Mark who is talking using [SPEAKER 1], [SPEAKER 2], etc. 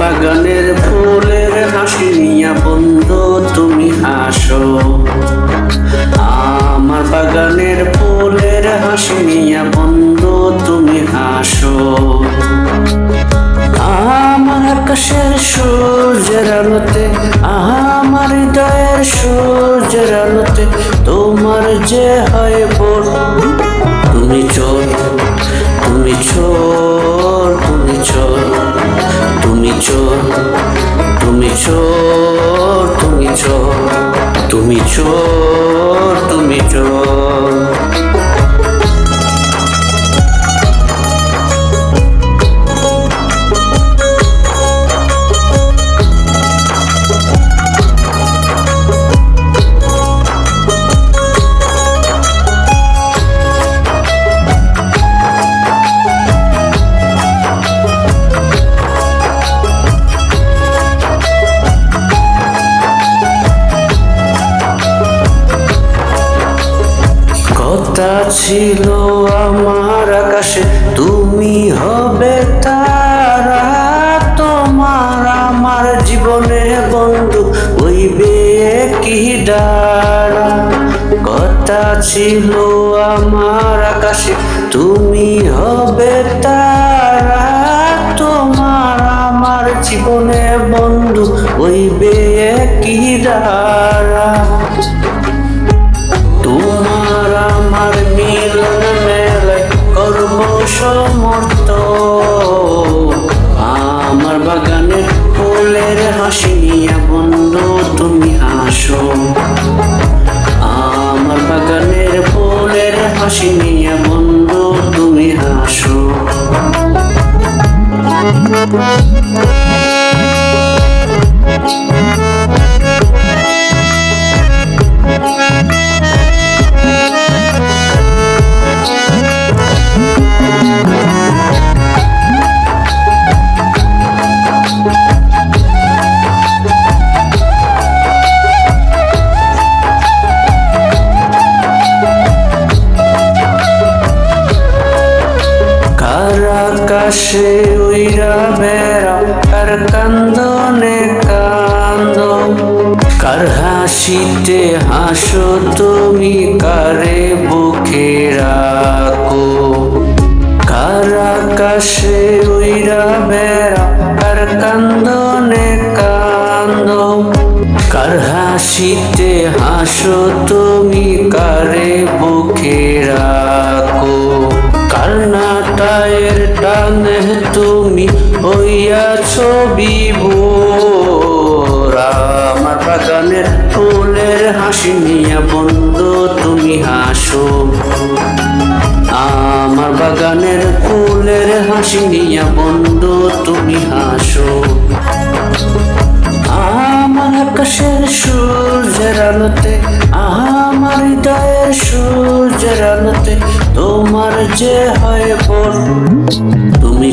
[SPEAKER 1] বাগানের ফুলের হাসি নিয়া বন্ধু তুমি হাসো। আমার বাগানের ফুলের হাসি নিয়া বন্ধু তুমি হাসো। আমার আকাশের সূর্যের আলোতে, আমার হৃদয়ের সূর্যের আলোতে তোমার যে হয় বোর। তুমি চোর, তুমি চোর, তুমি চোর, তুমি চোর, তুমি চোর, তুমি চোর, তুমি চোর, তুমি চোর। কথা ছিল আমার আকাশে তুমি হবে তারা, তোমার আমার জীবনে বন্ধু হইবে কি ডারা। কথা ছিল আমার আকাশে তুমি হবে তারা, তোমার আমার জীবনে বন্ধু হইবে কি ডারা। তোমার আমার মিলন মেলায় করব সমর্থ। আমার বাগানের ফুলের হাসি নিয়া বন্ধু তুমি হাসো। আমার বাগানের ফুলের হাসি নিয়া বন্ধু তুমি হাসো। আকাশে উইরা বেড়াও, কার কান্দনে কান্দো, কার হাসিতে হাসো তুমি, কারে বুকে রাখো। কার আকাশে উইরা বেড়াও, কার কান্দনে কান্দো, কার হাসিতে হাসো তুমি, কারে বুকে রাখো। কার নাটায়ের টানে তুমি হইয়াছ বিভোর। আমার বাগানের ফুলের হাসি নিয়া বন্ধু তুমি হাসো। আমার বাগানের ফুলের হাসি নিয়া বন্ধু তুমি হাসো। আমার আকাশের সূর্যের আলোতে, আমার হৃদয়ের সূর্যের আলোতে তোমার যে হয় বোর। তুমি